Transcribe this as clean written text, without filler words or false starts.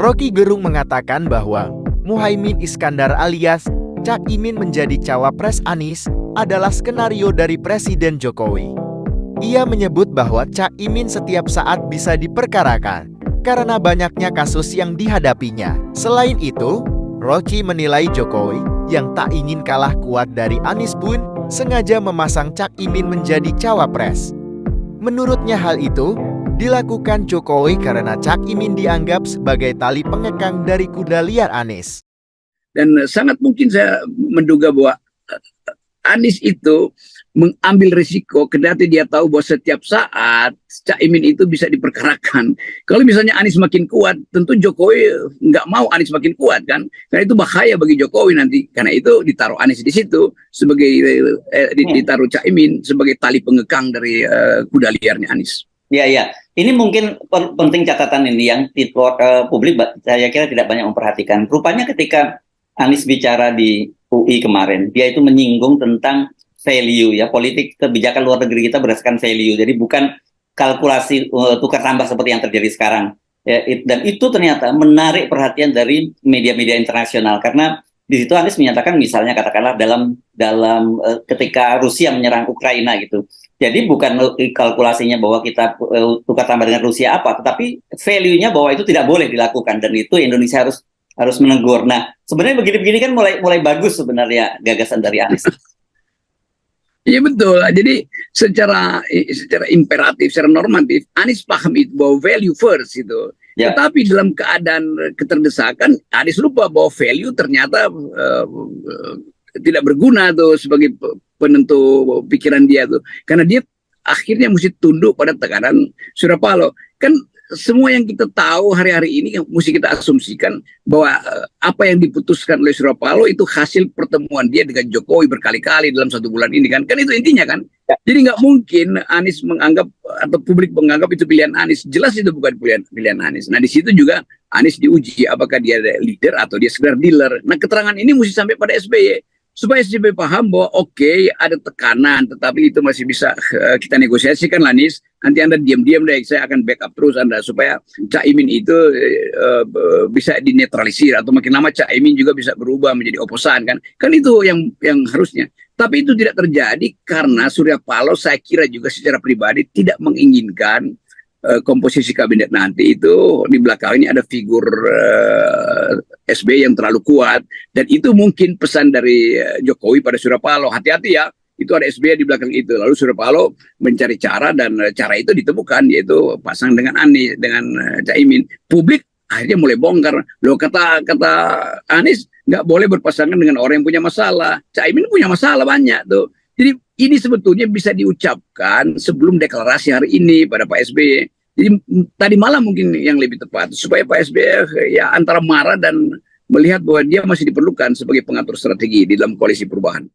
Rocky Gerung mengatakan bahwa Muhaimin Iskandar alias Cak Imin menjadi cawapres Anies adalah skenario dari Presiden Jokowi. Ia menyebut bahwa Cak Imin setiap saat bisa diperkarakan karena banyaknya kasus yang dihadapinya. Selain itu, Rocky menilai Jokowi yang tak ingin kalah kuat dari Anies pun sengaja memasang Cak Imin menjadi cawapres. Menurutnya hal itu dilakukan Jokowi karena Cak Imin dianggap sebagai tali pengekang dari kuda liar Anies. Dan sangat mungkin saya menduga bahwa Anies itu mengambil risiko kendati dia tahu bahwa setiap saat Cak Imin itu bisa diperkarakan. Kalau misalnya Anies makin kuat, tentu Jokowi nggak mau Anies makin kuat kan, karena itu bahaya bagi Jokowi nanti. Karena itu ditaruh Anies di situ sebagai ditaruh Cak Imin sebagai tali pengekang dari kuda liarnya Anies. Ya, ya. Ini mungkin penting catatan ini yang publik saya kira tidak banyak memperhatikan. Rupanya ketika Anies bicara di UI kemarin, dia itu menyinggung tentang value ya, politik kebijakan luar negeri kita berdasarkan value. Jadi bukan kalkulasi tukar tambah seperti yang terjadi sekarang. Ya, dan itu ternyata menarik perhatian dari media-media internasional karena di situ Anies menyatakan misalnya katakanlah dalam ketika Rusia menyerang Ukraina gitu. Jadi bukan kalkulasinya bahwa kita tukar tambah dengan Rusia apa, tetapi value-nya bahwa itu tidak boleh dilakukan dan itu Indonesia harus menegur. Nah, sebenarnya begini-begini kan mulai bagus sebenarnya gagasan dari Anies. Iya betul. Jadi secara imperatif, secara normatif, Anies paham itu bahwa value first itu. Ya. Tetapi dalam keadaan keterdesakan, Anies lupa bahwa value ternyata tidak berguna tuh sebagai penentu pikiran dia tuh. Karena dia akhirnya mesti tunduk pada tekanan Surya Paloh. Kan semua yang kita tahu hari-hari ini mesti kita asumsikan bahwa apa yang diputuskan oleh Surya Paloh itu hasil pertemuan dia dengan Jokowi berkali-kali dalam 1 bulan ini kan itu intinya kan. Jadi nggak mungkin Anies menganggap atau publik menganggap itu pilihan Anies. Jelas itu bukan pilihan Anies. Nah di situ juga Anies diuji apakah dia leader atau dia sekedar dealer. Nah keterangan ini mesti sampai pada SBY supaya SBY paham bahwa oke, ada tekanan, tetapi itu masih bisa kita negosiasikan lah Anies. Nanti Anda diam-diam deh, saya akan backup terus Anda supaya Cak Imin itu bisa dinetralisir atau makin lama Cak Imin juga bisa berubah menjadi oposan kan. Kan itu yang harusnya. Tapi itu tidak terjadi karena Surya Paloh saya kira juga secara pribadi tidak menginginkan komposisi kabinet nanti itu di belakangnya ada figur SBY yang terlalu kuat dan itu mungkin pesan dari Jokowi pada Surya Paloh, hati-hati ya, itu ada SBY di belakang itu. Lalu Surya Paloh mencari cara dan cara itu ditemukan yaitu pasang dengan Anies, dengan Cak Imin. Publik akhirnya mulai bongkar. Loh kata Anies nggak boleh berpasangan dengan orang yang punya masalah. Cak Imin punya masalah banyak tuh. Jadi ini sebetulnya bisa diucapkan sebelum deklarasi hari ini pada Pak SBY. Jadi tadi malam mungkin yang lebih tepat supaya Pak SBY ya antara marah dan melihat bahwa dia masih diperlukan sebagai pengatur strategi di dalam koalisi perubahan.